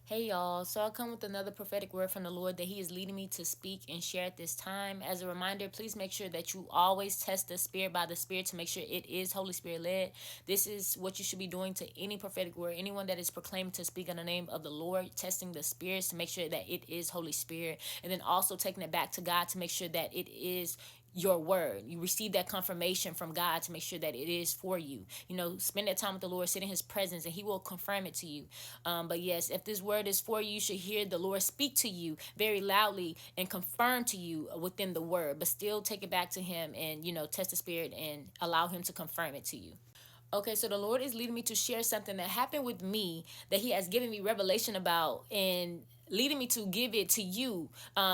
Hey y'all, so I come with another prophetic word from the Lord that He is leading me to speak and share at this time. As a reminder, please make sure that you always test the Spirit by the Spirit to make sure it is Holy Spirit led. This is what you should be doing to any prophetic word, anyone that is proclaimed to speak in the name of the Lord, testing the spirits to make sure that it is Holy Spirit, and then also taking it back to God to make sure that it is your word. You receive that confirmation from God to make sure that it is for you. Spend that time with the Lord, sit in His presence, and He will confirm it to you. But yes, if this word is for you, you should hear the Lord speak to you very loudly and confirm to you within the word, but still take it back to Him and, test the Spirit and allow Him to confirm it to you. Okay, so the Lord is leading me to share something that happened with me that He has given me revelation about, and leading me to give it to you,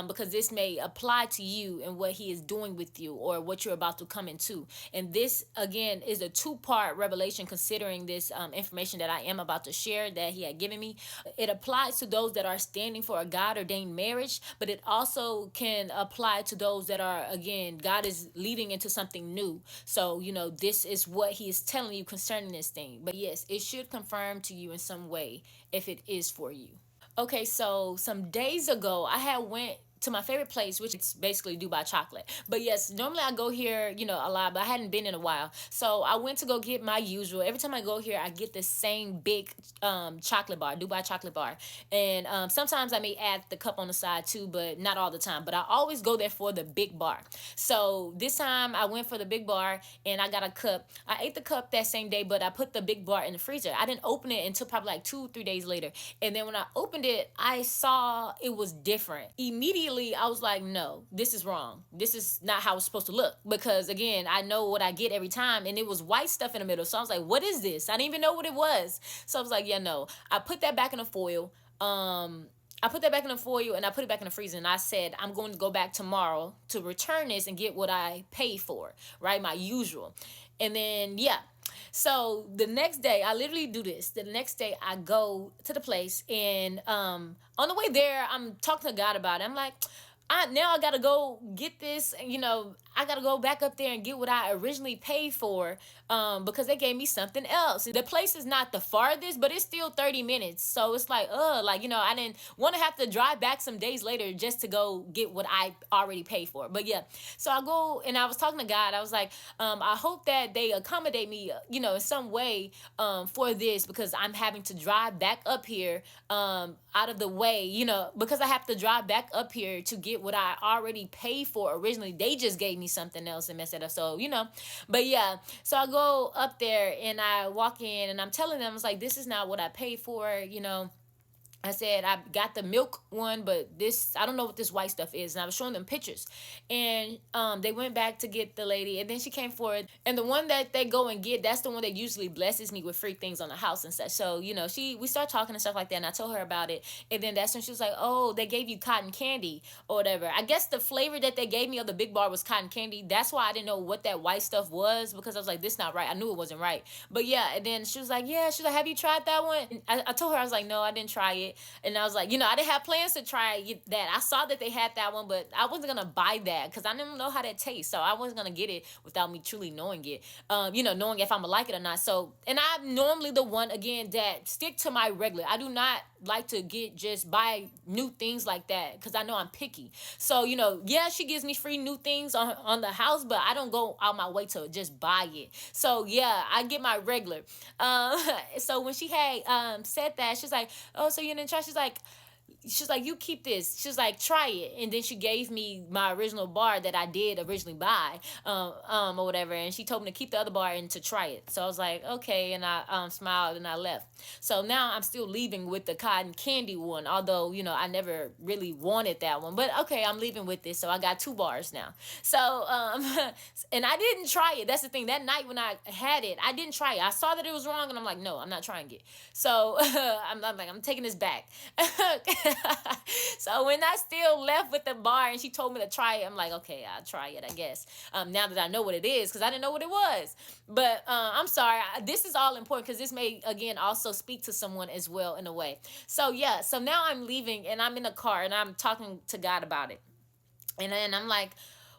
because this may apply to you and what He is doing with you or what you're about to come into. And this, again, is a two-part revelation considering this information that I am about to share that He had given me. It applies to those that are standing for a God-ordained marriage, but it also can apply to those that are, again, God is leading into something new. So, this is what He is telling you concerning this thing. But yes, it should confirm to you in some way if it is for you. Okay, so some days ago, I had went to my favorite place, which is basically Dubai chocolate. But yes, normally I go here, a lot, but I hadn't been in a while. So I went to go get my usual. Every time I go here, I get the same big chocolate bar, Dubai chocolate bar. And sometimes I may add the cup on the side too, but not all the time. But I always go there for the big bar. So this time I went for the big bar and I got a cup. I ate the cup that same day, but I put the big bar in the freezer. I didn't open it until probably like 2-3 days later. And then when I opened it, I saw it was different. Immediately, I was like, no, this is wrong. This is not how it's supposed to look. Because again, I know what I get every time. And it was white stuff in the middle. So I was like, what is this? I didn't even know what it was. So I was like, yeah, no. I put that back in the foil. I put that back in the foil and I put it back in the freezer, and I said I'm going to go back tomorrow to return this and get what I paid for, right? My usual. And then yeah. So the next day, I literally do this. The next day I go to the place, and on the way there, I'm talking to God about it. I'm like, now I gotta go get this, and I gotta go back up there and get what I originally paid for, because they gave me something else. The place is not the farthest, but it's still 30 minutes. So it's like, I didn't want to have to drive back some days later just to go get what I already paid for. But yeah, so I go and I was talking to God. I was like, I hope that they accommodate me, in some way, for this, because I'm having to drive back up here, out of the way, because I have to drive back up here to get what I already paid for originally. They just gave me something else and messed it up. So, but yeah, so I go up there and I walk in and I'm telling them, it's like, this is not what I paid for. I said I got the milk one, but this, I don't know what this white stuff is. And I was showing them pictures. And they went back to get the lady, and then she came forward. And the one that they go and get, that's the one that usually blesses me with free things on the house and stuff. So, we start talking and stuff like that, and I told her about it. And then that's when she was like, oh, they gave you cotton candy or whatever. I guess the flavor that they gave me of the big bar was cotton candy. That's why I didn't know what that white stuff was, because I was like, this not right. I knew it wasn't right. But yeah, and then she was like, yeah, she's like, have you tried that one? And I told her, I was like, no, I didn't try it. And I was like, I didn't have plans to try that. I saw that they had that one, but I wasn't gonna buy that because I didn't know how that tastes. So I wasn't gonna get it without me truly knowing it. Knowing if I'm gonna like it or not. So, and I'm normally the one, again, that stick to my regular. I do not like to just buy new things like that because I know I'm picky. So, yeah, she gives me free new things on the house, but I don't go out my way to just buy it. So yeah, I get my regular. So when she had said that, she's like, oh, so you didn't try? She's like, you keep this. She's like, try it. And then she gave me my original bar that I did originally buy, or whatever. And she told me to keep the other bar and to try it. So I was like, okay. And I smiled and I left. So now I'm still leaving with the cotton candy one, although, I never really wanted that one. But okay, I'm leaving with this. So I got 2 bars now. So, and I didn't try it. That's the thing. That night when I had it, I didn't try it. I saw that it was wrong and I'm like, no, I'm not trying it. So I'm like, I'm taking this back. So when I still left with the bar and she told me to try it, I'm like, okay, I'll try it, I guess. Now that I know what it is, because I didn't know what it was. But I'm sorry. This is all important because this may, again, also speak to someone as well in a way. So yeah, so now I'm leaving and I'm in the car and I'm talking to God about it. And then I'm like,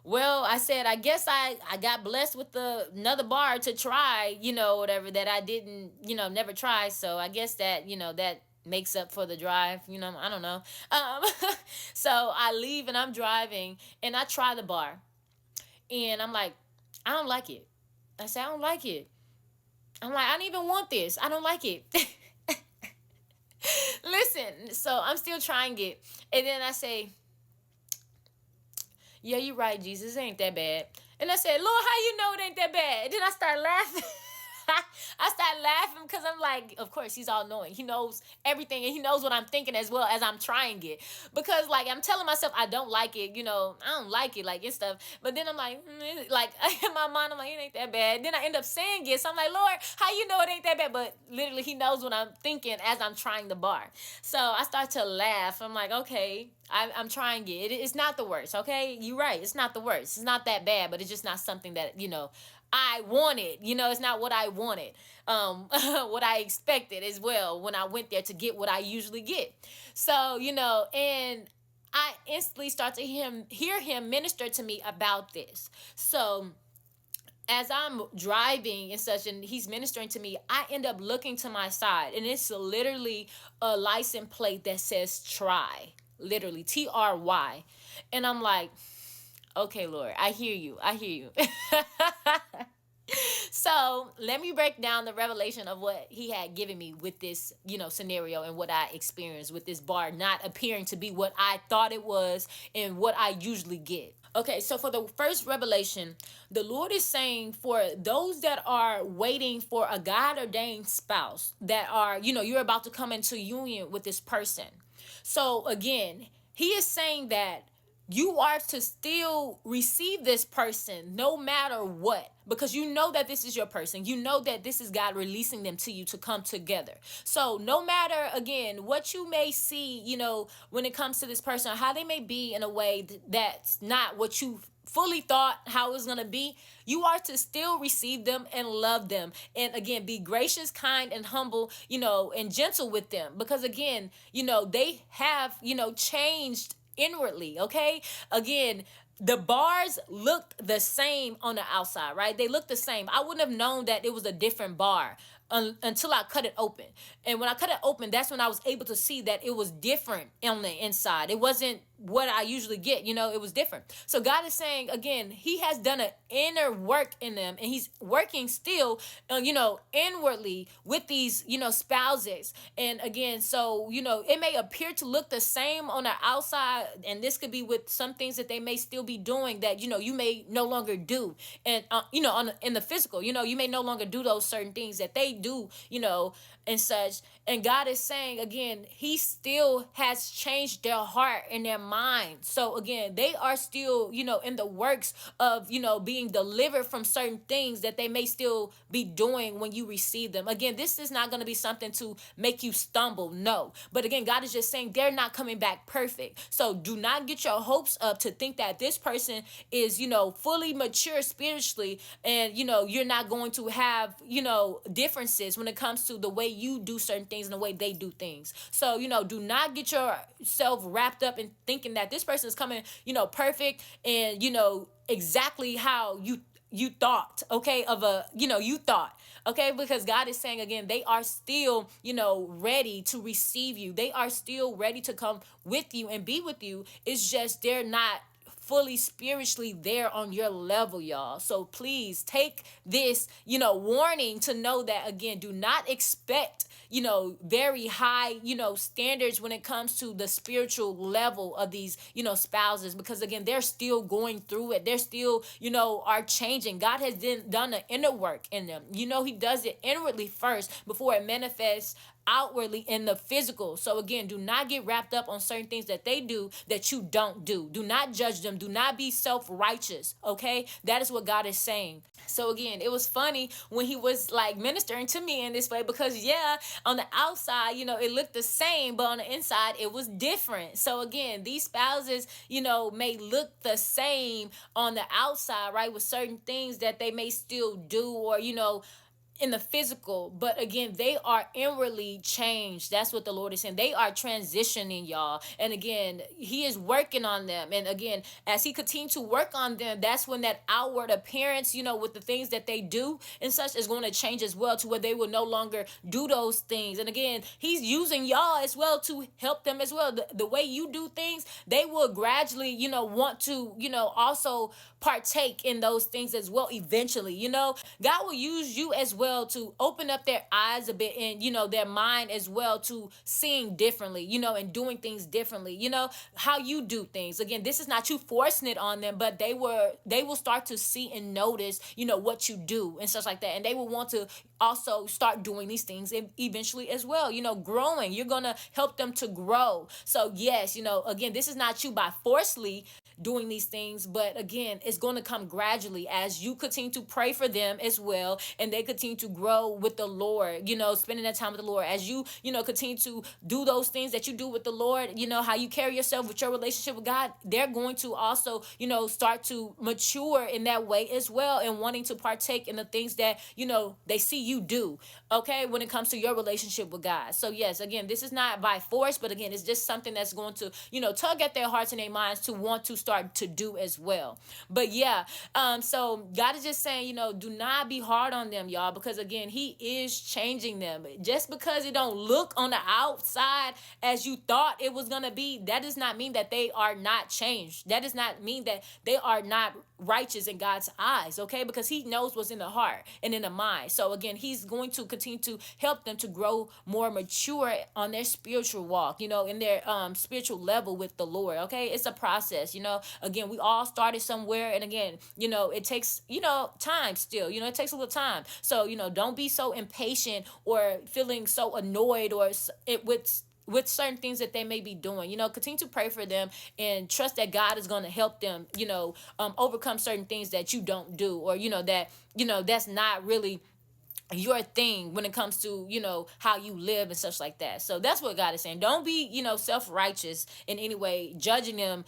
well, I said, I guess I got blessed with another bar to try, whatever that I didn't, never try. So I guess that, that makes up for the drive, I don't know. Um, so I leave and I'm driving and I try the bar and I'm like, I don't like it. I say, I don't like it. I'm like, I don't even want this. I don't like it. Listen, so I'm still trying it. And then I say, yeah, you're right, Jesus. It ain't that bad. And I said, Lord, how you know it ain't that bad? And then I start laughing. I start laughing because I'm like, of course, he's all knowing. He knows everything and he knows what I'm thinking as well as I'm trying it. Because, like, I'm telling myself I don't like it, I don't like it, like, and stuff. But then I'm like, like, in my mind, I'm like, it ain't that bad. Then I end up saying it. So I'm like, Lord, how you know it ain't that bad? But literally, he knows what I'm thinking as I'm trying the bar. So I start to laugh. I'm like, okay, I'm trying it. It's not the worst, okay? You're right. It's not the worst. It's not that bad, but it's just not something that, I wanted. It's not what I wanted. What I expected as well when I went there to get what I usually get. So, and I instantly start to hear him minister to me about this. So as I'm driving and such, and he's ministering to me, I end up looking to my side, and it's literally a license plate that says try, literally TRY. And I'm like, okay, Lord, I hear you. I hear you. So let me break down the revelation of what he had given me with this, scenario and what I experienced with this bar not appearing to be what I thought it was and what I usually get. Okay, so for the first revelation, the Lord is saying for those that are waiting for a God ordained spouse, that are, you're about to come into union with this person. So again, he is saying that you are to still receive this person no matter what, because you know that this is your person. You know that this is God releasing them to you to come together. So no matter, again, what you may see, when it comes to this person, how they may be in a way that's not what you fully thought how it was going to be, you are to still receive them and love them. And again, be gracious, kind, and humble, and gentle with them. Because again, they have, changed inwardly. Okay, again, the bars looked the same on the outside, right? They looked the same. I wouldn't have known that it was a different bar until I cut it open. And when I cut it open, that's when I was able to see that it was different on the inside. It wasn't what I usually get, it was different. So God is saying, again, he has done an inner work in them, and he's working still, inwardly with these, spouses. And again, so, it may appear to look the same on the outside, and this could be with some things that they may still be doing that, you may no longer do. And, in the physical, you may no longer do those certain things that they do, and such. And God is saying, again, he still has changed their heart and their mind. So again, they are still, in the works of, being delivered from certain things that they may still be doing when you receive them. Again, this is not going to be something to make you stumble. No. But again, God is just saying they're not coming back perfect. So do not get your hopes up to think that this person is, fully mature spiritually, and, you're not going to have, differences when it comes to the way you do certain things and the way they do things. So, do not get yourself wrapped up in thinking that this person is coming, perfect and, exactly how you thought, okay, you thought, okay, because God is saying, again, they are still, ready to receive you. They are still ready to come with you and be with you. It's just they're not fully spiritually there on your level, y'all. So please take this, warning to know that, again, do not expect, very high, standards when it comes to the spiritual level of these, spouses, because again, they're still going through it. They're still, are changing. God has done the inner work in them. He does it inwardly first before it manifests outwardly in the physical. So again, do not get wrapped up on certain things that they do that you don't do. Do not judge them. Do not be self-righteous. Okay, that is what God is saying. So again, it was funny when he was like ministering to me in this way, because yeah, on the outside, it looked the same, but on the inside it was different. So again, these spouses, may look the same on the outside, right, with certain things that they may still do, or in the physical, but again, they are inwardly changed. That's what the Lord is saying. They are transitioning, y'all. And again, He is working on them. And again, as He continues to work on them, that's when that outward appearance, with the things that they do and such, is going to change as well, to where they will no longer do those things. And again, He's using y'all as well to help them as well. The way you do things, they will gradually, want to, also partake in those things as well eventually. God will use you as well to open up their eyes a bit, and their mind as well, to seeing differently, and doing things differently, how you do things. Again, this is not you forcing it on them, but they will start to see and notice, what you do and stuff like that, and they will want to also start doing these things eventually as well, growing. You're gonna help them to grow. So yes, again, this is not you by forcefully doing these things, but again, it's going to come gradually as you continue to pray for them as well, and they continue to grow with the Lord, spending that time with the Lord. As you continue to do those things that you do with the Lord, how you carry yourself with your relationship with God, they're going to also, start to mature in that way as well, and wanting to partake in the things that, they see you do, okay, when it comes to your relationship with God. So yes, again, this is not by force, but again, it's just something that's going to, tug at their hearts and their minds to want to start to do as well. But yeah, so God is just saying, do not be hard on them, y'all, because again, He is changing them. Just because it don't look on the outside as you thought it was gonna be, that does not mean that they are not changed. That does not mean that they are not righteous in God's eyes, okay? Because He knows what's in the heart and in the mind. So again, He's going to continue to help them to grow more mature on their spiritual walk, in their spiritual level with the Lord, okay? It's a process, again, we all started somewhere, and again, it takes, time still, it takes a little time. So, don't be so impatient or feeling so annoyed or with certain things that they may be doing. Continue to pray for them and trust that God is going to help them, overcome certain things that you don't do, or that that's not really your thing when it comes to how you live and such like that. So that's what God is saying. Don't be self-righteous in any way, judging them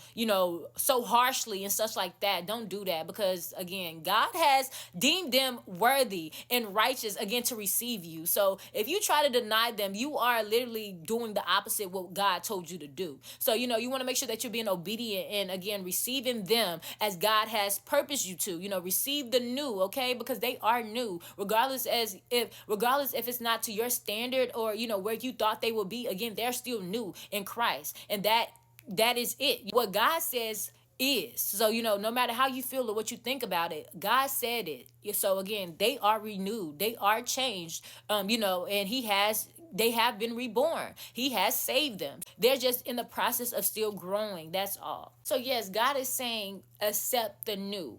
so harshly and such like that. Don't do that, because again, God has deemed them worthy and righteous, again, to receive you. So if you try to deny them, you are literally doing the opposite what God told you to do. So you want to make sure that you're being obedient and again receiving them as God has purposed you to. Receive the new, okay, because they are new, regardless if it's not to your standard or where you thought they would be. Again, they're still new in Christ, and that is it. What God says is. So no matter how you feel or what you think about it, God said it. So again, they are renewed, they are changed, and they have been reborn. He has saved them. They're just in the process of still growing. That's all. So yes, God is saying accept the new.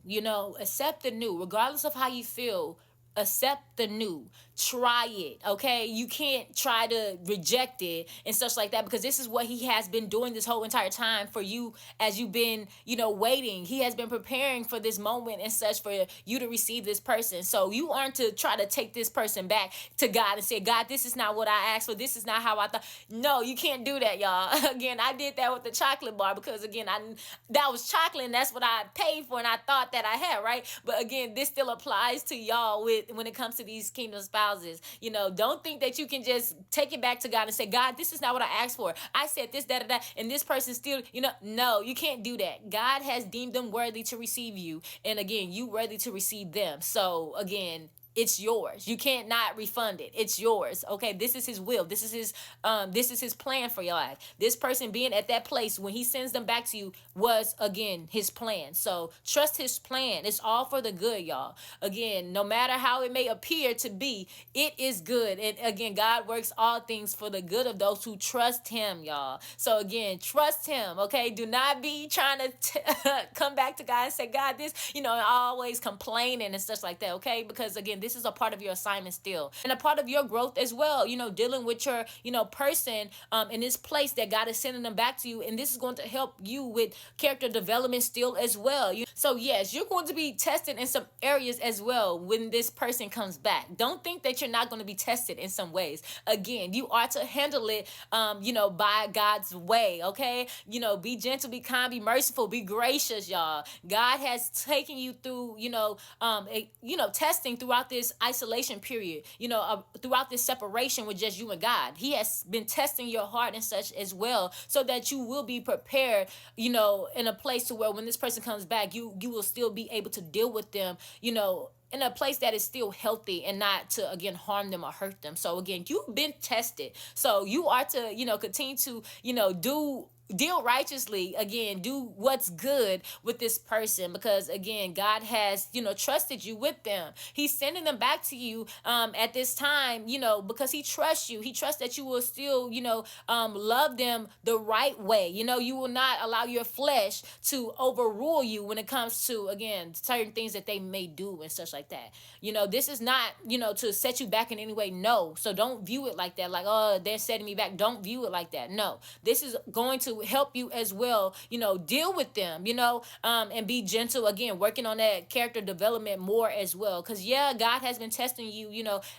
Accept the new, regardless of how you feel. Accept the new. Try it, okay? You can't try to reject it and such like that, because this is what He has been doing this whole entire time for you, as you've been, waiting. He has been preparing for this moment and such for you to receive this person. So you aren't to try to take this person back to God and say, God, this is not what I asked for. This is not how I thought. No, you can't do that, y'all. Again, I did that with the chocolate bar, because again, that was chocolate and that's what I paid for and I thought that I had, right? But again, this still applies to y'all when it comes to these kingdom spouses. Don't think that you can just take it back to God and say, God, this is not what I asked for. I said this, that, and this person still, no, you can't do that. God has deemed them worthy to receive you. And again, you worthy to receive them. So again, it's yours. You can't not refund it. It's yours. Okay. This is His will. This is His plan for your life. This person being at that place when He sends them back to you was again His plan. So trust His plan. It's all for the good, y'all. Again, no matter how it may appear to be, it is good. And again, God works all things for the good of those who trust Him, y'all. So again, trust Him. Okay. Do not be trying to come back to God and say, God, this, always complaining and stuff like that. Okay. Because again, this is a part of your assignment still, and a part of your growth as well, dealing with your person in this place that God is sending them back to you, and this is going to help you with character development still as well. So yes, you're going to be tested in some areas as well when this person comes back. Don't think that you're not going to be tested in some ways. Again, you are to handle it by God's way. Okay, be gentle, be kind, be merciful, be gracious, y'all. God has taken you through testing throughout this this isolation period, throughout this separation with just you and God. He has been testing your heart and such as well, so that you will be prepared, in a place to where when this person comes back, you will still be able to deal with them, in a place that is still healthy and not to again harm them or hurt them. So again, you've been tested. So you are to, continue to, do deal righteously, again, do what's good with this person, because again, God has, trusted you with them. He's sending them back to you at this time, because he trusts you. He trusts that you will still, love them the right way. You will not allow your flesh to overrule you when it comes to, again, certain things that they may do and such like that. This is not, to set you back in any way. No. So don't view it like that. Like, oh, they're setting me back. Don't view it like that. No, this is going to help you as well, deal with them, and be gentle, again, working on that character development more as well. Because yeah, God has been testing you,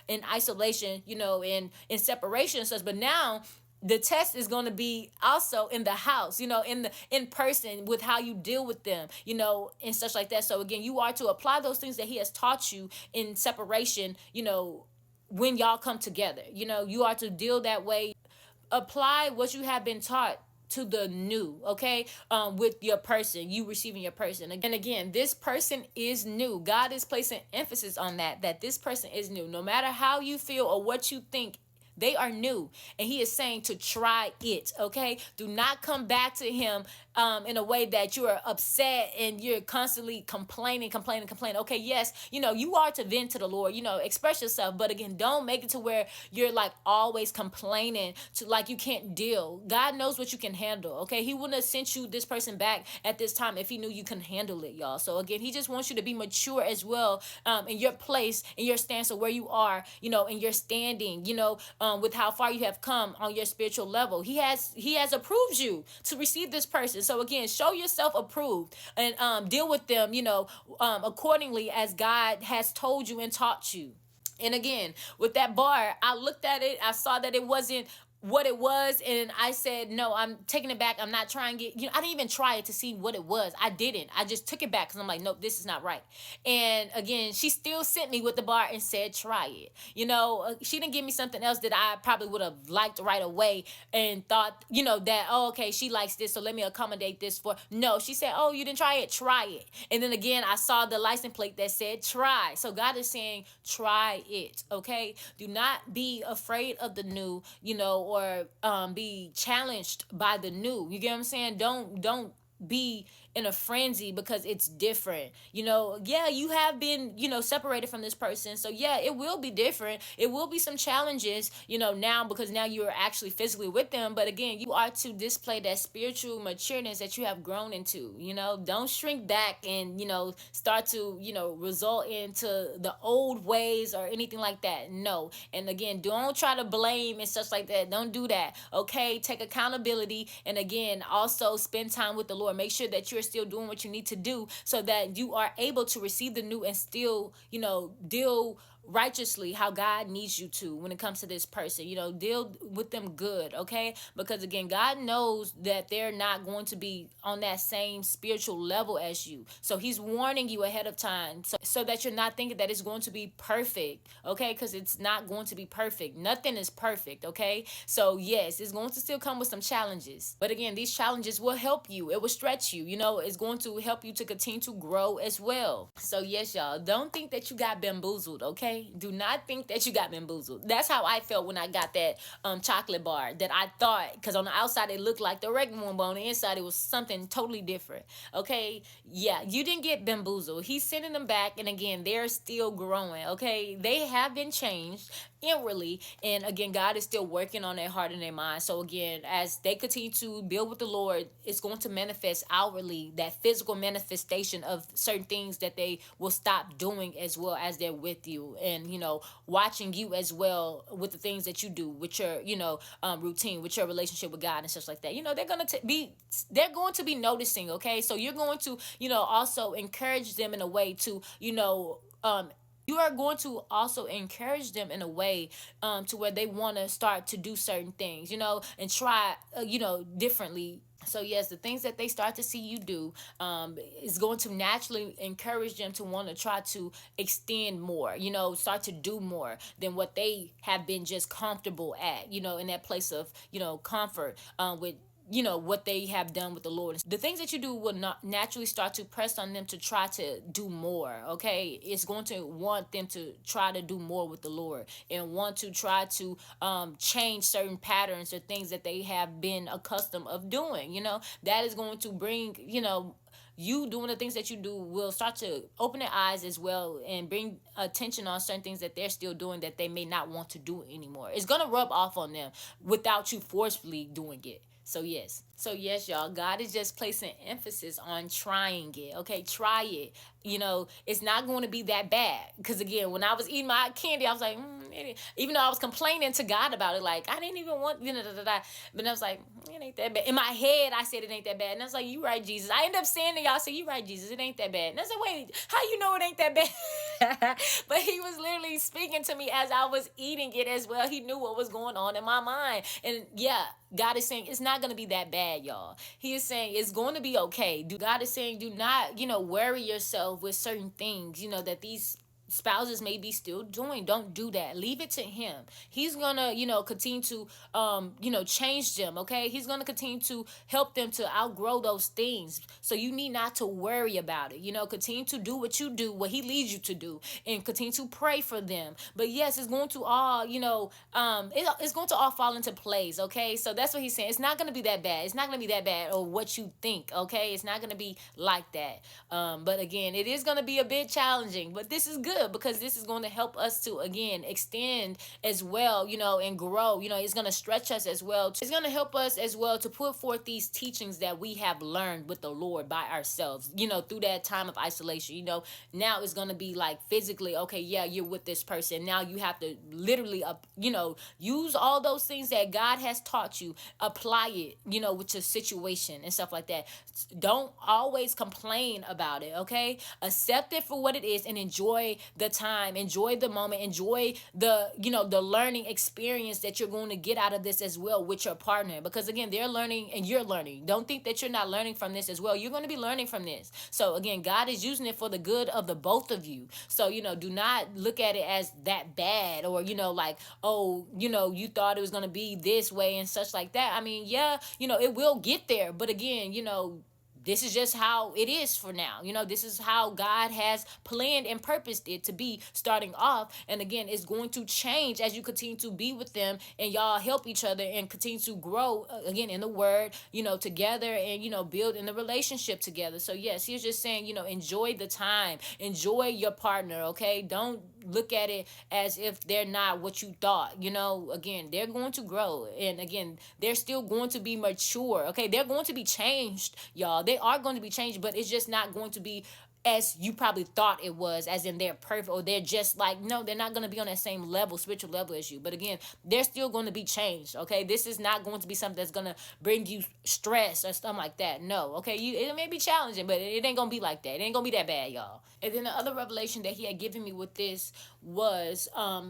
in isolation, in separation and such, but now the test is going to be also in the house, in person, with how you deal with them, and such like that. So again, you are to apply those things that he has taught you in separation, when y'all come together. You are to deal that way. Apply what you have been taught to the new, okay, with your person, you receiving your person. And again, this person is new. God is placing emphasis on that this person is new. No matter how you feel or what you think, they are new, and he is saying to try it, okay? Do not come back to him in a way that you are upset and you're constantly complaining. Okay, yes, you are to vent to the Lord, express yourself, but again, don't make it to where you're like always complaining to like you can't deal. God knows what you can handle, okay? He wouldn't have sent you this person back at this time if he knew you can handle it, y'all. So again, he just wants you to be mature as well, in your place, in your stance of where you are, in your standing, with how far you have come on your spiritual level. He has approved you to receive this person. So again, show yourself approved and deal with them, accordingly as God has told you and taught you. And again, with that bar, I looked at it, I saw that it wasn't what it was, and I said, no, I'm taking it back. I'm not trying to get, I didn't even try it to see what it was. I didn't. I just took it back because I'm like, nope, this is not right. And again, she still sent me with the bar and said, try it. She didn't give me something else that I probably would have liked right away and thought, that, oh, okay, she likes this, so let me accommodate this for. No, she said, oh, you didn't try it? Try it. And then again, I saw the license plate that said try. So God is saying, try it, okay? Do not be afraid of the new, or be challenged by the new. You get what I'm saying? Don't be in a frenzy because it's different. Yeah, you have been, separated from this person. So yeah, it will be different. It will be some challenges, now, because now you're actually physically with them. But again, you are to display that spiritual matureness that you have grown into. Don't shrink back and, start to, result into the old ways or anything like that. No. And again, don't try to blame and such like that. Don't do that. Okay. Take accountability. And again, also spend time with the Lord. Make sure that you're still doing what you need to do so that you are able to receive the new and still, deal righteously how God needs you to when it comes to this person. Deal with them good, okay? Because again, God knows that they're not going to be on that same spiritual level as you. So he's warning you ahead of time so that you're not thinking that it's going to be perfect, okay? Because it's not going to be perfect. Nothing is perfect, okay? So yes, it's going to still come with some challenges. But again, these challenges will help you. It will stretch you. It's going to help you to continue to grow as well. So yes, y'all, don't think that you got bamboozled, okay? Do not think that you got bamboozled. That's how I felt when I got that chocolate bar, that I thought, because on the outside it looked like the regular one, but on the inside it was something totally different. Okay, yeah, you didn't get bamboozled. He's sending them back, and again, they're still growing. Okay, they have been changed inwardly, and again, God is still working on their heart and their mind. So again, as they continue to build with the Lord, it's going to manifest outwardly, that physical manifestation of certain things that they will stop doing as well as they're with you, and watching you as well with the things that you do with your routine, with your relationship with God and such like that. They're going to be noticing. Okay, so you're going to also encourage them in a way to you are going to also encourage them in a way to where they want to start to do certain things, and try, differently So yes, the things that they start to see you do is going to naturally encourage them to want to try to extend more, start to do more than what they have been just comfortable at, in that place of, comfort, with what they have done with the Lord. The things that you do will not naturally start to press on them to try to do more. Okay, it's going to want them to try to do more with the Lord and want to try to change certain patterns or things that they have been accustomed of doing. That is going to bring, you doing the things that you do will start to open their eyes as well and bring attention on certain things that they're still doing that they may not want to do anymore. It's going to rub off on them without you forcefully doing it. So yes, y'all, God is just placing emphasis on trying it. Okay, try it. It's not going to be that bad. Because again, when I was eating my candy, I was like, even though I was complaining to God about it, like I didn't even want, but I was like, it ain't that bad. In my head, I said it ain't that bad, and I was like, you right, Jesus. I end up saying to y'all, say, you right, Jesus, it ain't that bad. And I said, wait, how you know it ain't that bad? But he was literally speaking to me as I was eating it as well. He knew what was going on in my mind, and yeah. God is saying it's not going to be that bad, y'all. He is saying it's going to be okay. God is saying do not, worry yourself with certain things, that these spouses may be still doing. Don't do that. Leave it to him. He's gonna, continue to change them. Okay, he's gonna continue to help them to outgrow those things. So you need not to worry about it. Continue to do what you do, what he leads you to do, and continue to pray for them. But yes, it's going to all, it's going to all fall into place. Okay, so that's what he's saying. It's not gonna be that bad. It's not gonna be that bad or what you think. Okay, it's not gonna be like that. But again, it is gonna be a bit challenging. But this is good because this is going to help us to again extend as well, and grow. It's going to stretch us as well. It's going to help us as well to put forth these teachings that we have learned with the Lord by ourselves, through that time of isolation. Now it's going to be like physically, okay, yeah, you're with this person. Now you have to literally, use all those things that God has taught you, apply it, with your situation and stuff like that. Don't always complain about it, okay? Accept it for what it is and enjoy the time, enjoy the moment, enjoy the learning experience that you're going to get out of this as well with your partner, because again, they're learning and you're learning. Don't think that you're not learning from this as well. You're going to be learning from this. So again, God is using it for the good of the both of you. So do not look at it as that bad, or like, oh, you thought it was going to be this way and such like that. I mean, yeah, it will get there, but again, this is just how it is for now. This is how God has planned and purposed it to be starting off. And again, it's going to change as you continue to be with them and y'all help each other and continue to grow again in the word, together and, build in the relationship together. So yes, he's just saying, enjoy the time, enjoy your partner. Okay. Don't look at it as if they're not what you thought. Again, they're going to grow, and again, they're still going to be mature. Okay, they're going to be changed, y'all. They are going to be changed, but it's just not going to be as you probably thought it was, as in they're perfect, or they're just like, no, they're not going to be on that same level, spiritual level as you. But again, they're still going to be changed. Okay, this is not going to be something that's going to bring you stress or something like that. No. Okay, it may be challenging, but it ain't going to be like that. It ain't going to be that bad, y'all. And then the other revelation that he had given me with this was,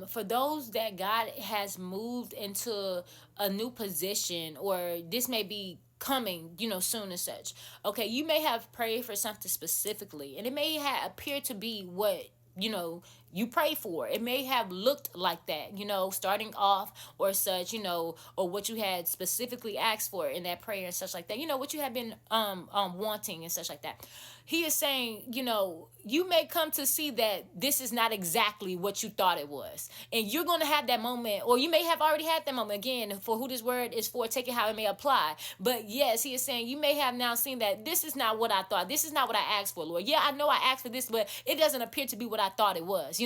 for those that God has moved into a new position, or this may be coming, soon and such. Okay, you may have prayed for something specifically, and it may have appeared to be what you pray for. It may have looked like that, starting off or such, or what you had specifically asked for in that prayer and such like that, what you have been wanting and such like that. He is saying, you may come to see that this is not exactly what you thought it was. And you're going to have that moment, or you may have already had that moment. Again, for who this word is for, take it how it may apply. But yes, he is saying you may have now seen that this is not what I thought. This is not what I asked for, Lord. Yeah, I know I asked for this, but it doesn't appear to be what I thought it was.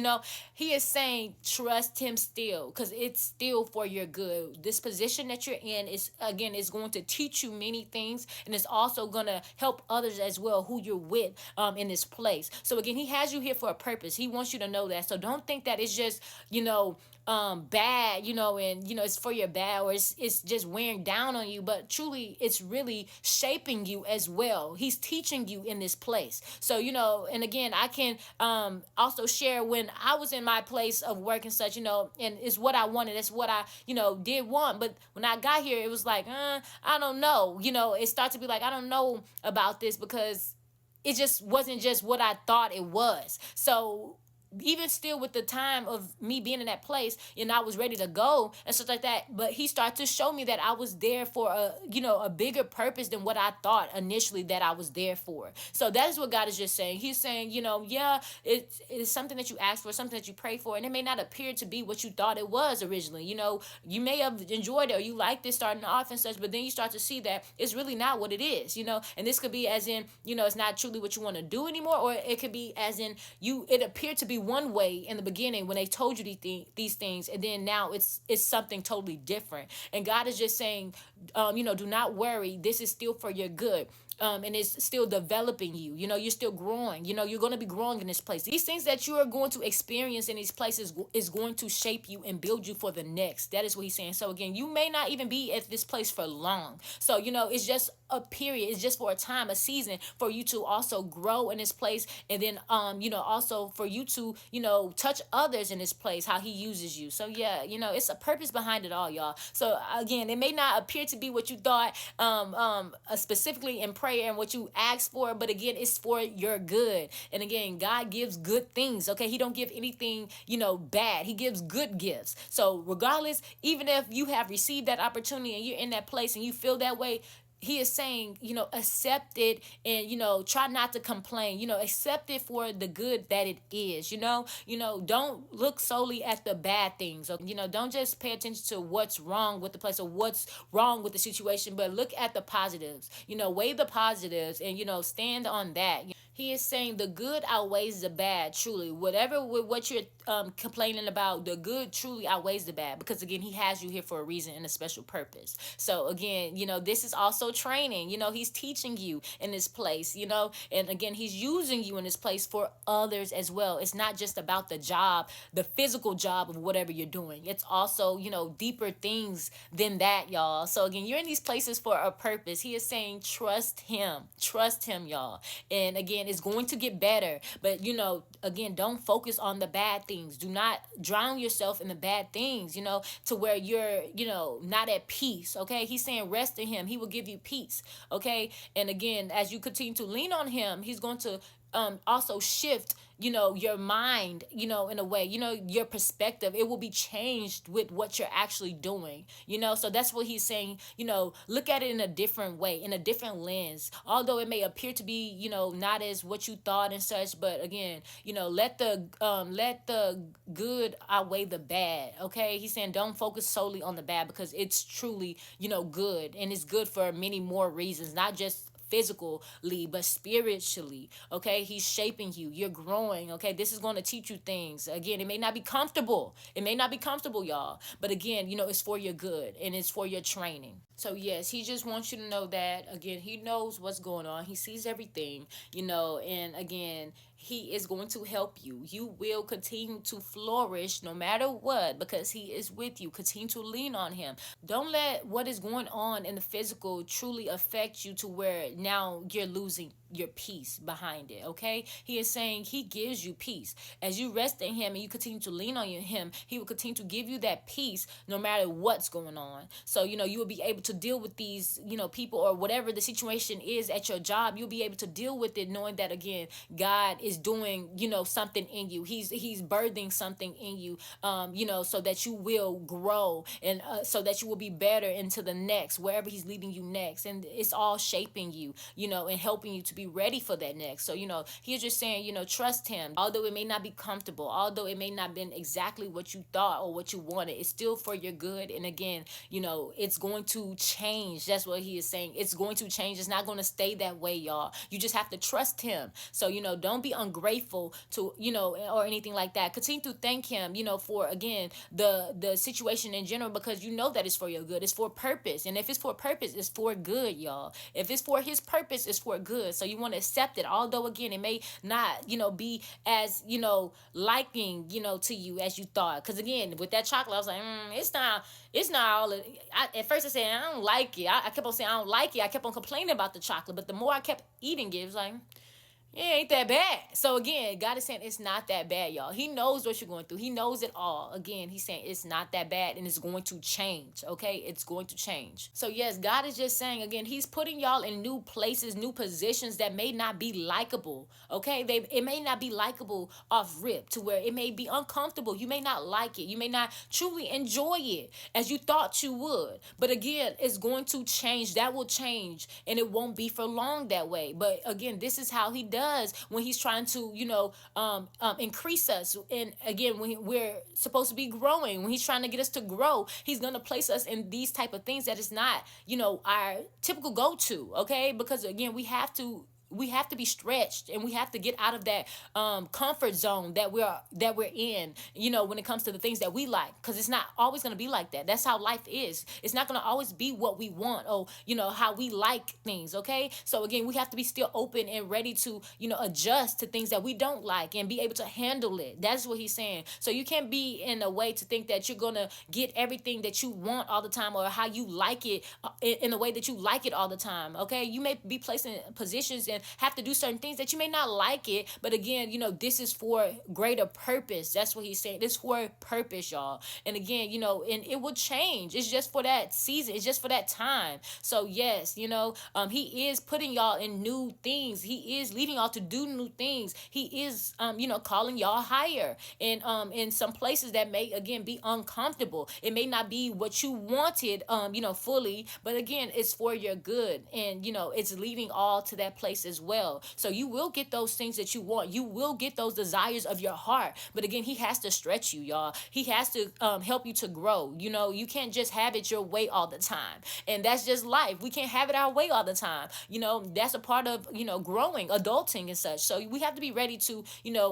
He is saying trust him still, because it's still for your good. This position that you're in is going to teach you many things, and it's also going to help others as well who you're with in this place. So again, he has you here for a purpose. He wants you to know that. So don't think that it's just bad, and it's for your bad, or it's just wearing down on you, but truly it's really shaping you as well. He's teaching you in this place. So, and again, I can also share when I was in my place of work and such, and it's what I wanted. It's what I, did want. But when I got here, it was like, I don't know. It started to be like, I don't know about this, because it just wasn't just what I thought it was. So even still, with the time of me being in that place, and I was ready to go and stuff like that, but he started to show me that I was there for a bigger purpose than what I thought initially that I was there for. So that is what God is just saying. He's saying, yeah, it's something that you asked for, something that you prayed for, and it may not appear to be what you thought it was originally. You may have enjoyed it, or you liked it starting off and such, but then you start to see that it's really not what it is. And this could be as in, it's not truly what you want to do anymore, or it could be as in it appeared to be one way in the beginning when they told you these things, and then now it's something totally different. And God is just saying, do not worry. This is still for your good. And it's still developing you. You're still growing. You're going to be growing in this place. These things that you are going to experience in these places is going to shape you and build you for the next. That is what he's saying. So again, you may not even be at this place for long. So, it's just a period. It's just for a time, a season for you to also grow in this place. And then, also for you to, touch others in this place, how he uses you. So yeah, it's a purpose behind it all, y'all. So again, it may not appear to be what you thought, specifically in prayer and what you asked for, but again, it's for your good. And again, God gives good things. Okay, he don't give anything bad. He gives good gifts. So regardless, even if you have received that opportunity and you're in that place and you feel that way, he is saying, accept it, and, try not to complain, accept it for the good that it is, don't look solely at the bad things. Don't just pay attention to what's wrong with the place or what's wrong with the situation, but look at the positives, weigh the positives, and, stand on that. He is saying the good outweighs the bad, truly. Whatever with what you're complaining about, the good truly outweighs the bad, because again, he has you here for a reason and a special purpose. So again, this is also training. He's teaching you in this place, and again, he's using you in this place for others as well. It's not just about the job, the physical job of whatever you're doing. It's also, deeper things than that, y'all. So again, you're in these places for a purpose. He is saying, trust him, y'all. And again, it's going to get better, but again, don't focus on the bad things. Do not drown yourself in the bad things, to where you're, not at peace. Okay, he's saying rest in him. He will give you peace. Okay, and again, as you continue to lean on him, he's going to also shift your mind, in a way, your perspective. It will be changed with what you're actually doing, so that's what he's saying. Look at it in a different way, in a different lens, although it may appear to be, not as what you thought and such. But again, let the good outweigh the bad. Okay, he's saying don't focus solely on the bad, because it's truly, good, and it's good for many more reasons, not just physically but spiritually. Okay, he's shaping you, you're growing. Okay, this is going to teach you things. Again, it may not be comfortable, y'all, but again, it's for your good and it's for your training. So yes, he just wants you to know that again, he knows what's going on, he sees everything, and again, he is going to help you. You will continue to flourish no matter what, because he is with you. Continue to lean on him. Don't let what is going on in the physical truly affect you to where now you're losing your peace behind it. Okay, he is saying he gives you peace as you rest in him and you continue to lean on him. He will continue to give you that peace no matter what's going on. So you will be able to deal with these people, or whatever the situation is at your job. You'll be able to deal with it knowing that again, God is doing something in you. He's birthing something in you, so that you will grow, and so that you will be better into the next, wherever he's leading you next. And it's all shaping you, and helping you to be ready for that next. So he's just saying, trust him, although it may not be comfortable, although it may not have been exactly what you thought or what you wanted. It's still for your good. And again, it's going to change. That's what he is saying. It's going to change. It's not going to stay that way, y'all. You just have to trust him. So don't be ungrateful to, or anything like that. Continue to thank him, for, again, the situation in general, because you know that it's for your good. It's for purpose. And if it's for purpose, it's for good, y'all. If it's for his purpose, it's for good. So you want to accept it, although, again, it may not, be as, liking, to you as you thought. Because, again, with that chocolate, I was like, it's not all. At first I said, I don't like it. I kept on saying I don't like it. I kept on complaining about the chocolate. But the more I kept eating it, it was like, it ain't that bad. So, again, God is saying it's not that bad, y'all. He knows what you're going through. He knows it all. Again, he's saying it's not that bad, and it's going to change. Okay, it's going to change. So, yes, God is just saying, again, he's putting y'all in new places, new positions that may not be likable. Okay, it may not be likable off rip, to where it may be uncomfortable. You may not like it. You may not truly enjoy it as you thought you would. But, again, it's going to change. That will change, and it won't be for long that way. But, again, this is how he does when he's trying to, increase us. And, again, when we're supposed to be growing, when he's trying to get us to grow, he's going to place us in these type of things that is not, our typical go-to. Okay, because, again, we have to be stretched, and we have to get out of that comfort zone that we're in, when it comes to the things that we like, because it's not always going to be like that. That's how life is. It's not going to always be what we want, or how we like things. Okay, so, again, we have to be still open and ready to adjust to things that we don't like, and be able to handle it. That's what he's saying. So you can't be in a way to think that you're going to get everything that you want all the time, or how you like it in a way that you like it all the time. Okay, you may be placed in positions and have to do certain things that you may not like it, but, again, this is for greater purpose. That's what he's saying. It's for purpose, y'all. And, again, and it will change. It's just for that season. It's just for that time. So, yes, he is putting y'all in new things. He is leading y'all to do new things. He is calling y'all higher, and in some places that may, again, be uncomfortable. It may not be what you wanted fully, but, again, it's for your good, and it's leading all to that place as well. So you will get those things that you want. You will get those desires of your heart. But, again, he has to stretch you, y'all. He has to help you to grow. You can't just have it your way all the time. And that's just life. We can't have it our way all the time. That's a part of, growing, adulting and such. So we have to be ready to,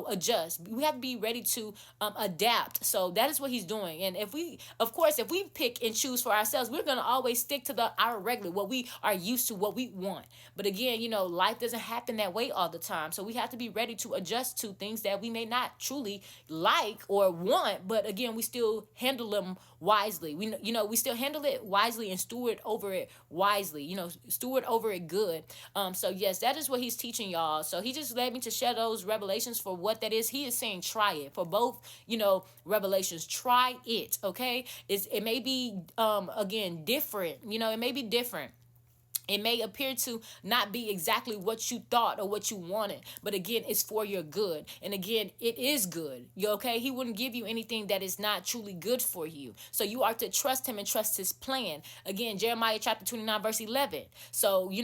adjust. We have to be ready to adapt. So that is what he's doing. And if we pick and choose for ourselves, we're going to always stick to our regular, what we are used to, what we want. But, again, life doesn't happen that way all the time. So we have to be ready to adjust to things that we may not truly like or want, but, again, we still handle them wisely. We still handle it wisely and steward over it wisely, steward over it good. So, yes, that is what he's teaching y'all. So he just led me to share those revelations for what that is. He is saying try it for both, revelations. Try it. Okay. It may be, again, different, it may be different. It may appear to not be exactly what you thought or what you wanted, but, again, it's for your good. And, again, it is good. You okay? He wouldn't give you anything that is not truly good for you. So you are to trust him and trust his plan. Again, Jeremiah chapter 29, verse 11. So, he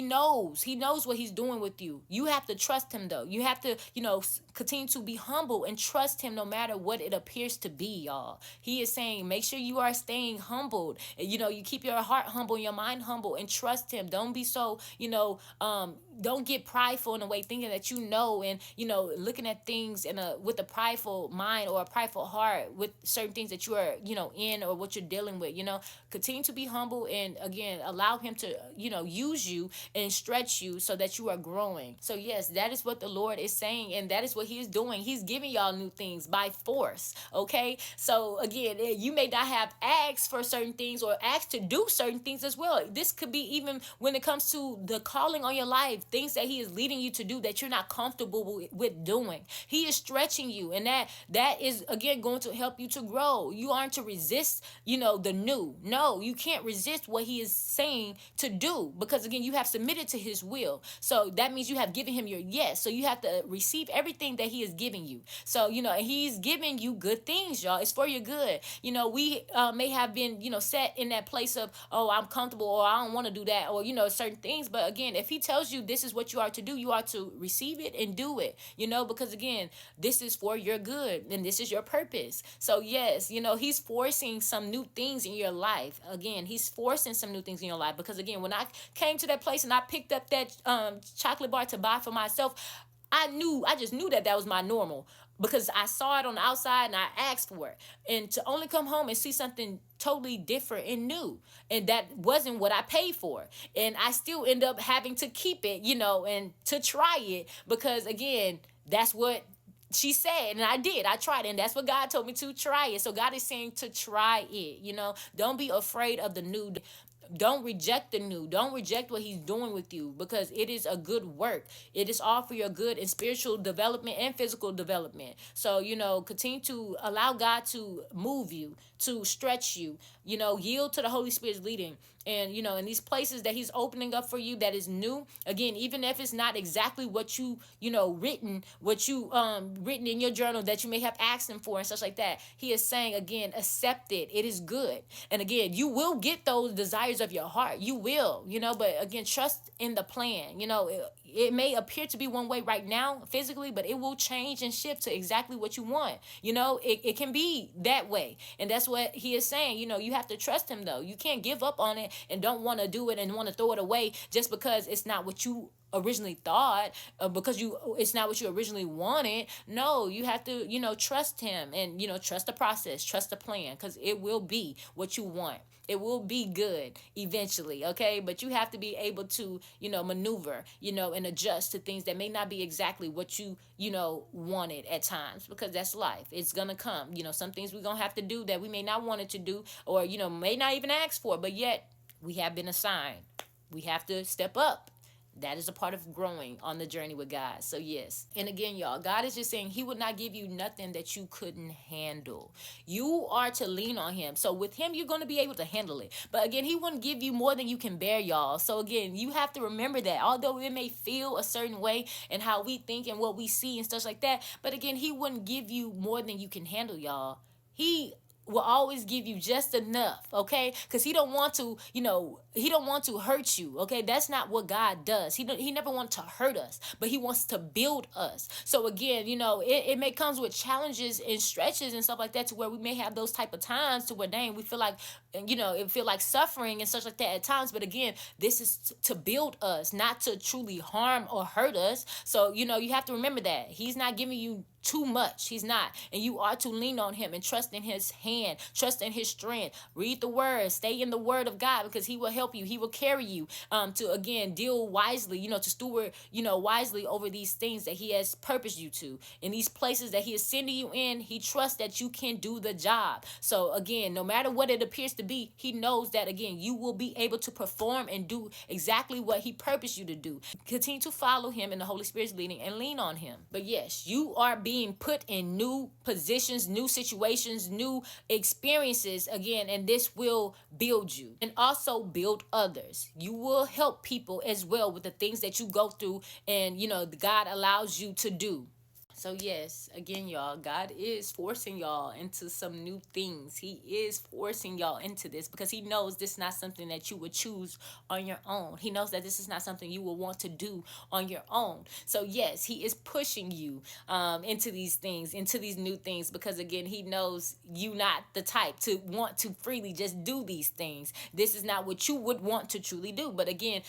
knows what he's doing with you. You have to trust him, though. You have to, continue to be humble and trust him no matter what it appears to be, y'all. He is saying, make sure you are staying humbled. You keep your heart humble, your mind humble, and trust him. Don't be so, don't get prideful in a way, thinking that and looking at things with a prideful mind or a prideful heart with certain things that you are in, or what you're dealing with. Continue to be humble, and, again, allow him to use you and stretch you so that you are growing. So, yes, that is what the Lord is saying, and that is what he is doing. He's giving y'all new things by force. Okay, so, again, you may not have asked for certain things or asked to do certain things as well. This could be even when it comes to the calling on your life, things that he is leading you to do that you're not comfortable with doing. He is stretching you, and that is, again, going to help you to grow. You aren't to resist, the new. No, you can't resist what he is saying to do, because, again, you have submitted to his will. So that means you have given him your yes. So you have to receive everything that he is giving you. So, he's giving you good things, y'all. It's for your good. We may have been, set in that place of, oh, I'm comfortable, or I don't want to do that, or, certain things. But, again, if he tells you this is what you are to do, you are to receive it and do it, because, again, this is for your good, and this is your purpose. So, yes, he's forcing some new things in your life. Again, he's forcing some new things in your life, because, again, when I came to that place and I picked up that chocolate bar to buy for myself, I just knew that that was my normal, because I saw it on the outside and I asked for it. And to only come home and see something totally different and new, and that wasn't what I paid for. And I still end up having to keep it, and to try it, because again, that's what she said, and I did. I tried it, and that's what God told me, to try it. So God is saying to try it. Don't be afraid of the new. Don't reject the new. Don't reject what he's doing with you, because it is a good work. It is all for your good and spiritual development and physical development. So, continue to allow God to move you, to stretch you, yield to the Holy Spirit's leading. And, in these places that he's opening up for you that is new, again, even if it's not exactly what written in your journal that you may have asked him for and such like that, he is saying, again, accept it. It is good. And again, you will get those desires of your heart. You will, but again, trust in the plan. It may appear to be one way right now physically, but it will change and shift to exactly what you want. It can be that way. And that's what he is saying. You have to trust him, though. You can't give up on it and don't want to do it and want to throw it away just because it's not what you originally thought, because it's not what you originally wanted. No, you have to trust him, and trust the process, trust the plan, because it will be what you want. It will be good eventually, okay? But you have to be able to maneuver, and adjust to things that may not be exactly what you wanted at times, because that's life. It's gonna come. Some things we're gonna have to do that we may not want it to do, or may not even ask for, but yet we have been assigned. We have to step up. That is a part of growing on the journey with God. So yes. And again, y'all, God is just saying he would not give you nothing that you couldn't handle. You are to lean on him. So with him, you're going to be able to handle it. But again, he wouldn't give you more than you can bear, y'all. So again, you have to remember that. Although it may feel a certain way and how we think and what we see and stuff like that, but again, he wouldn't give you more than you can handle, y'all. He will always give you just enough, okay? Because he don't want to, he don't want to hurt you, okay? That's not what God does. He never wants to hurt us, but he wants to build us. So again, it may comes with challenges and stretches and stuff like that, to where we may have those type of times to where, dang, we feel like, it feel like suffering and such like that at times. But again, this is to build us, not to truly harm or hurt us. So, you have to remember that he's not giving you too much. He's not. And you are to lean on him and trust in his hand, trust in his strength. Read the word, stay in the word of God, because he will help you. He will carry you to, again, deal wisely, to steward, wisely over these things that he has purposed you to. In these places that he is sending you in, he trusts that you can do the job. So again, no matter what it appears to be, he knows that, again, you will be able to perform and do exactly what he purposed you to do. Continue to follow him in the Holy Spirit's leading and lean on him. But yes, you are being put in new positions, new situations, new experiences, again, and this will build you and also build others. You will help people as well with the things that you go through, and God allows you to do. So yes, again, y'all, God is forcing y'all into some new things. He is forcing y'all into this, because he knows this is not something that you would choose on your own. He knows that this is not something you will want to do on your own. So yes, he is pushing you into these things, into these new things, because again, he knows you not the type to want to freely just do these things. This is not what you would want to truly do. But again,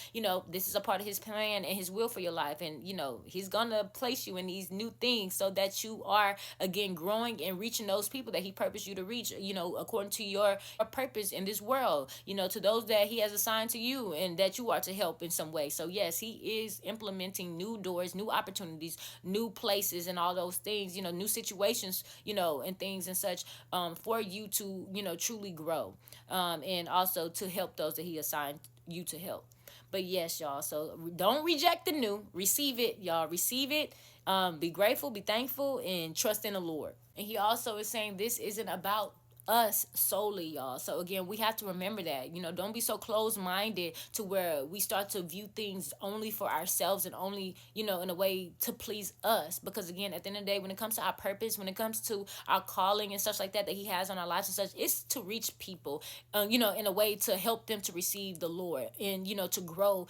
this is a part of his plan and his will for your life. And, he's going to place you in these new things so that you are, again, growing and reaching those people that he purposed you to reach, according to your purpose in this world, to those that he has assigned to you and that you are to help in some way. So yes, he is implementing new doors, new opportunities, new places, and all those things, new situations, and things and such, for you to, truly grow, and also to help those that he assigned you to help. But yes, y'all, so don't reject the new. Receive it, y'all. Receive it. Be grateful, be thankful, and trust in the Lord. And he also is saying this isn't about us solely, y'all. So again, we have to remember that, don't be so closed-minded to where we start to view things only for ourselves and only, in a way to please us. Because again, at the end of the day, when it comes to our purpose, when it comes to our calling and such like that he has on our lives and such, it's to reach people, in a way to help them to receive the Lord and, to grow,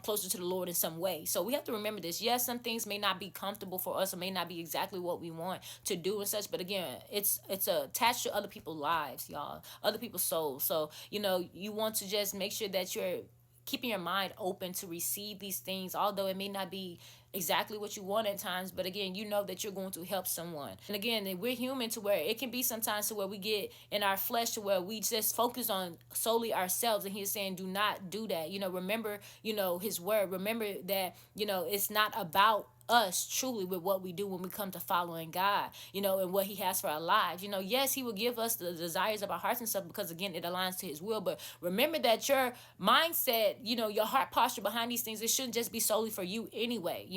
closer to the Lord in some way. So we have to remember this. Yes, some things may not be comfortable for us or may not be exactly what we want to do and such, but again, it's attached to other people's lives, y'all, other people's souls. So, you want to just make sure that you're keeping your mind open to receive these things, although it may not be exactly what you want at times, but again, you know that you're going to help someone. And again, we're human to where it can be sometimes to where we get in our flesh to where we just focus on solely ourselves, and he's saying do not do that. Remember, his word. Remember that, it's not about us truly with what we do when we come to following God, and what he has for our lives. Yes, he will give us the desires of our hearts and stuff because again, it aligns to his will. But remember that your mindset, your heart posture behind these things, it shouldn't just be solely for you anyway.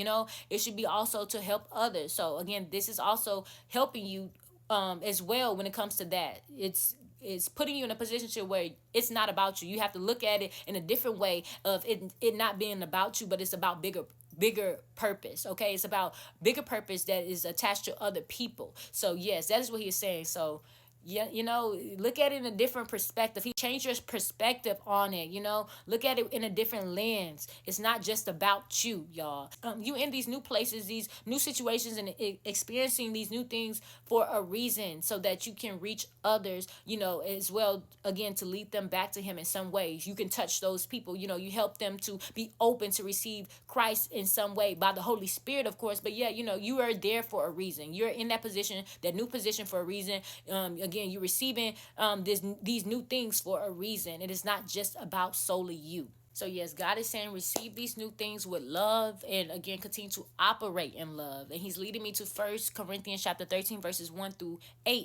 It should be also to help others. So again, this is also helping you as well when it comes to that. It's putting you in a position to where it's not about you. You have to look at it in a different way of it not being about you, but it's about bigger purpose. Okay, it's about bigger purpose that is attached to other people. So yes, that is what he's saying. So yeah, look at it in a different perspective. He changed your perspective on it. Look at it in a different lens. It's not just about you, y'all. You in these new places, these new situations, and experiencing these new things for a reason, so that you can reach others, as well. Again, to lead them back to him in some ways. You can touch those people. You help them to be open to receive Christ in some way by the Holy Spirit, of course. But yeah, you are there for a reason. You're in that position, that new position, for a reason. Again, you're receiving these new things for a reason. It is not just about solely you. So yes, God is saying receive these new things with love, and again, continue to operate in love. And he's leading me to 1 Corinthians chapter 13 verses 1-8.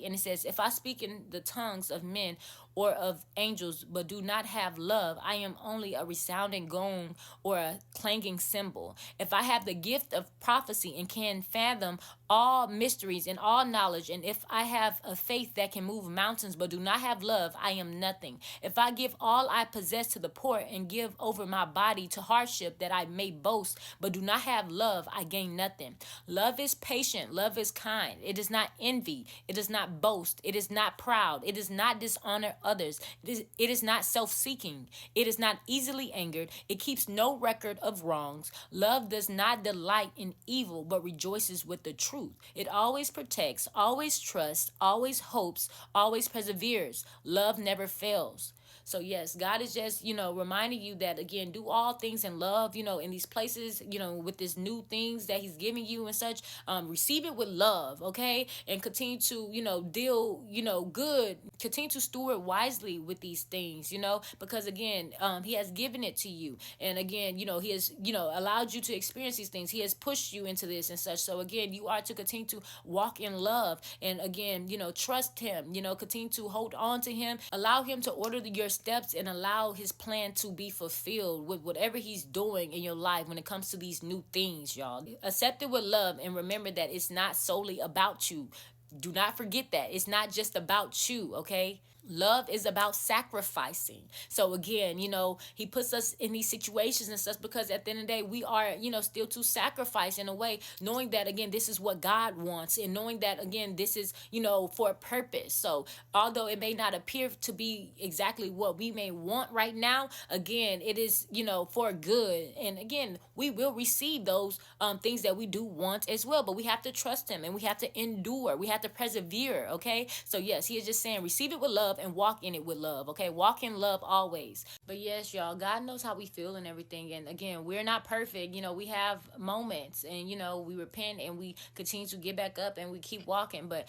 And it says, if I speak in the tongues of men or of angels, but do not have love, I am only a resounding gong or a clanging cymbal. If I have the gift of prophecy and can fathom all mysteries and all knowledge, and if I have a faith that can move mountains, but do not have love, I am nothing. If I give all I possess to the poor and give over my body to hardship that I may boast, but do not have love, I gain nothing. Love is patient. Love is kind. It does not envy. It does not boast. It is not proud. It does not dishonor others. It is not self-seeking. It is not easily angered. It keeps no record of wrongs. Love does not delight in evil, but rejoices with the truth. It always protects, always trusts, always hopes, always perseveres. Love never fails. So yes, God is just, reminding you that, again, do all things in love, in these places, with this new things that he's giving you and such. Receive it with love, okay? And continue to, deal, good. Continue to steward wisely with these things, because again, he has given it to you. And again, he has, allowed you to experience these things. He has pushed you into this and such. So again, you are to continue to walk in love. And again, trust him, continue to hold on to him. Allow him to order your steps and allow his plan to be fulfilled with whatever he's doing in your life when it comes to these new things, y'all. Accept it with love, and remember that it's not solely about you. Do not forget that. It's not just about you, okay? Love is about sacrificing. So again, he puts us in these situations and stuff because at the end of the day, we are, still to sacrifice in a way, knowing that, again, this is what God wants, and knowing that, again, this is, for a purpose. So although it may not appear to be exactly what we may want right now, again, it is, for good. And again, we will receive those things that we do want as well, but we have to trust him, and we have to endure. We have to persevere, okay? So yes, he is just saying, receive it with love and walk in it with love, okay? Walk in love always. But yes, y'all, God knows how we feel and everything. And again, we're not perfect. We have moments, and we repent and we continue to get back up and we keep walking. But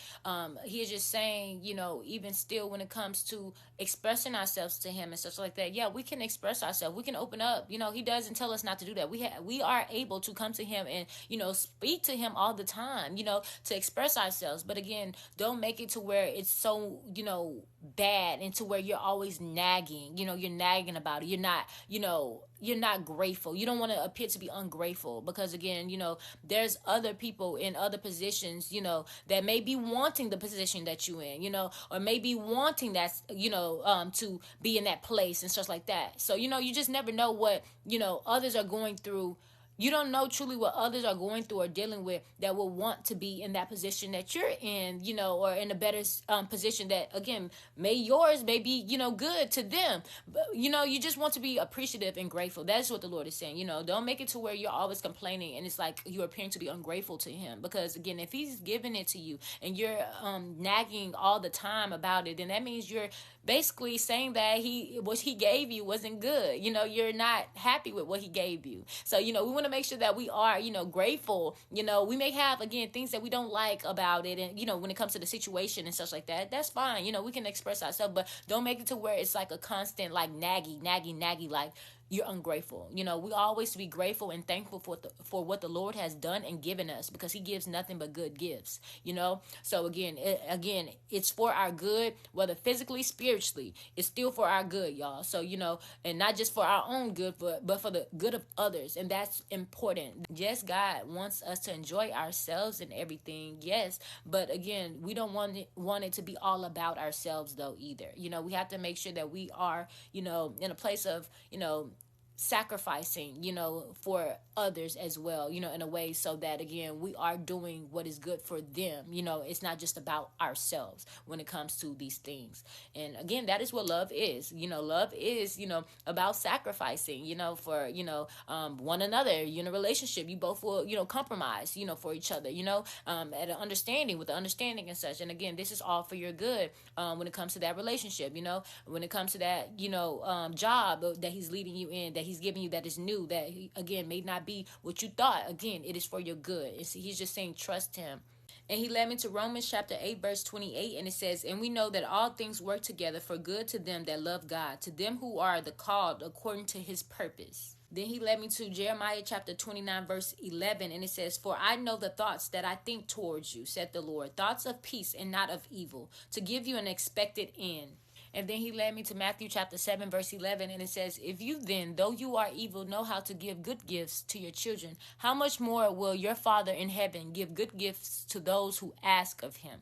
he is just saying, even still, when it comes to expressing ourselves to him and stuff like that, yeah, we can express ourselves. We can open up. He doesn't tell us not to do that. We are able to come to him and speak to him all the time, to express ourselves. But again, don't make it to where it's so bad, and to where you're always nagging. You're nagging about it. You're not grateful. You don't want to appear to be ungrateful, because again, there's other people in other positions, that may be wanting the position that you in, or maybe wanting that, to be in that place and stuff like that. So, you just never know what, others are going through, You don't know truly what others are going through or dealing with that will want to be in that position that you're in, or in a better position that, again, yours may be, good to them. But, you just want to be appreciative and grateful. That's what the Lord is saying. Don't make it to where you're always complaining and it's like you're appearing to be ungrateful to him. Because, again, if he's giving it to you and you're nagging all the time about it, then that means you're basically saying that what he gave you wasn't good. You're not happy with what he gave you. So, we want to make sure that we are, grateful. We may have, again, things that we don't like about it. And, when it comes to the situation and such like that, that's fine. We can express ourselves, but don't make it to where it's like a constant, like, naggy, like, you're ungrateful. We always be grateful and thankful for what the Lord has done and given us, because he gives nothing but good gifts. So again, it's for our good, whether physically, spiritually, it's still for our good, y'all. So and not just for our own good, but for the good of others, and that's important. Yes, God wants us to enjoy ourselves and everything. Yes, but again, we don't want it to be all about ourselves though either. We have to make sure that we are in a place of sacrificing, for others as well, in a way, so that, again, we are doing what is good for them. It's not just about ourselves when it comes to these things. And again, that is what love is. Love is, about sacrificing, for, one another. In a relationship, you both will, compromise, for each other, at an understanding, with the understanding and such. And again, this is all for your good, when it comes to that relationship, when it comes to that, job that he's leading you in, that he's giving you, that is new, that again may not be what you thought. Again, it is for your good. He's just saying trust him. And he led me to Romans chapter 8, verse 28, and it says, "And we know that all things work together for good to them that love God, to them who are the called according to his purpose." Then he led me to Jeremiah chapter 29, verse 11, and it says, "For I know the thoughts that I think towards you, said the Lord, thoughts of peace and not of evil, to give you an expected end." And then he led me to Matthew chapter 7, verse 11, and it says, "If you then, though you are evil, know how to give good gifts to your children, how much more will your Father in heaven give good gifts to those who ask of him?"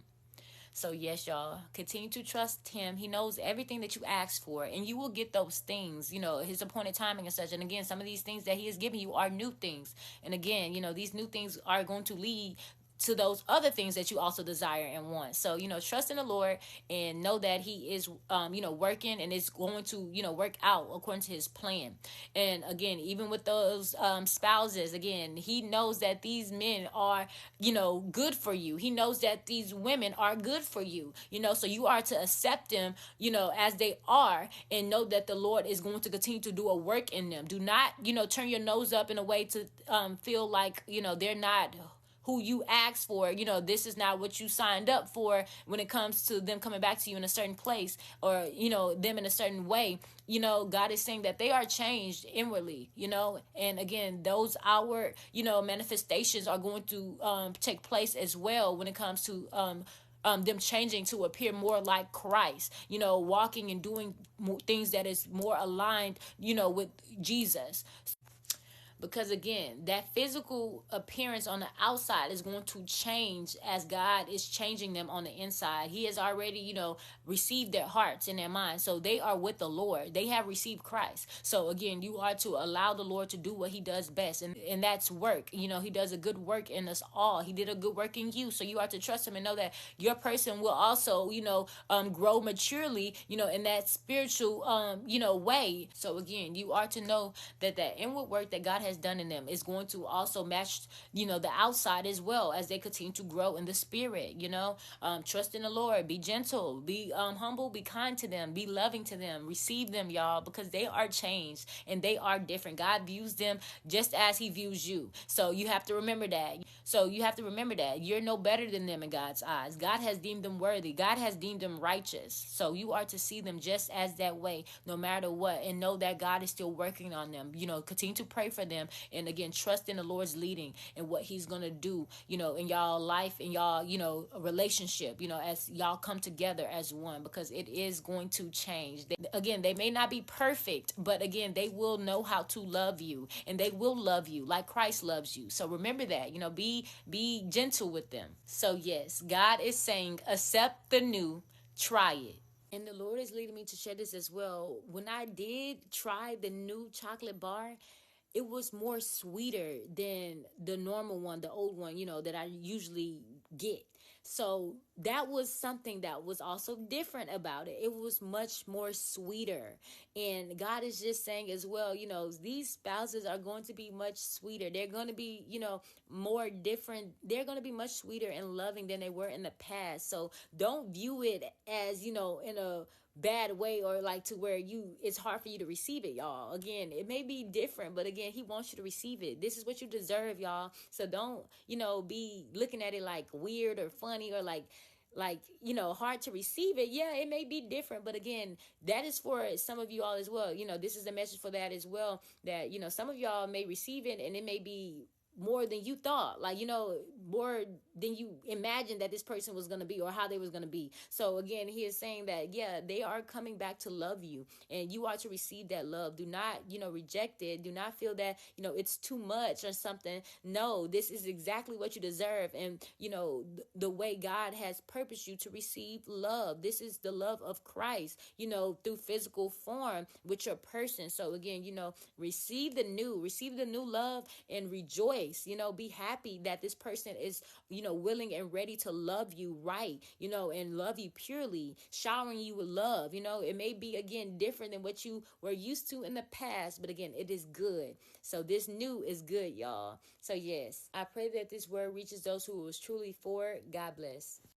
So yes, y'all, continue to trust him. He knows everything that you ask for, and you will get those things, his appointed timing and such. And again, some of these things that he is giving you are new things. And again, these new things are going to lead to those other things that you also desire and want. So, trust in the Lord and know that he is, working, and it's going to, work out according to his plan. And again, even with those spouses, again, he knows that these men are, good for you. He knows that these women are good for you, so you are to accept them, as they are, and know that the Lord is going to continue to do a work in them. Do not, turn your nose up in a way to feel like, they're not who you asked for. This is not what you signed up for when it comes to them coming back to you in a certain place, or, them in a certain way. God is saying that they are changed inwardly, and again, those outward, manifestations are going to take place as well when it comes to them changing to appear more like Christ, walking and doing things that is more aligned, with Jesus. Because again, that physical appearance on the outside is going to change as God is changing them on the inside. He has already, received their hearts and their minds. So they are with the Lord. They have received Christ. So again, you are to allow the Lord to do what he does best. And that's work. He does a good work in us all. He did a good work in you. So you are to trust him and know that your person will also, grow maturely, in that spiritual, way. So again, you are to know that inward work that God has done in them is going to also match, the outside as well, as they continue to grow in the spirit. Trust in the Lord, be gentle, be humble, be kind to them, be loving to them, receive them, y'all, because they are changed and they are different. God views them just as he views you. So you have to remember that you're no better than them in God's eyes. God has deemed them worthy. God has deemed them righteous. So you are to see them just as that way, no matter what, and know that God is still working on them. Continue to pray for them, and again, trust in the Lord's leading and what he's gonna do, in y'all life, in y'all, relationship, as y'all come together as one, because it is going to change. They may not be perfect, but again, they will know how to love you, and they will love you like Christ loves you. So remember that, be gentle with them. So yes, God is saying, accept the new, try it. And the Lord is leading me to share this as well. When I did try the new chocolate bar, it was more sweeter than the normal one, the old one, that I usually get. So that was something that was also different about it. It was much more sweeter. And God is just saying as well, these spouses are going to be much sweeter. They're going to be, more different. They're going to be much sweeter and loving than they were in the past. So don't view it as, in a bad way, or like to where it's hard for you to receive it, y'all. Again, it may be different, but again, he wants you to receive it. This is what you deserve, y'all. So don't, be looking at it like weird or funny, or like hard to receive it. Yeah, it may be different, but again, that is for some of you all as well. This is a message for that as well, that some of y'all may receive it, and it may be more than you thought, like more than you imagined that this person was going to be, or how they was going to be. So again, he is saying that, yeah, they are coming back to love you, and you are to receive that love. Do not reject it. Do not feel that it's too much or something. No, this is exactly what you deserve, and the way God has purposed you to receive love. This is the love of Christ, through physical form with your person. So again, receive the new love, and rejoice. Be happy that this person is, willing and ready to love you right, and love you purely, showering you with love. It may be, again, different than what you were used to in the past, but again, it is good. So this new is good, y'all. So yes, I pray that this word reaches those who it was truly for. God bless.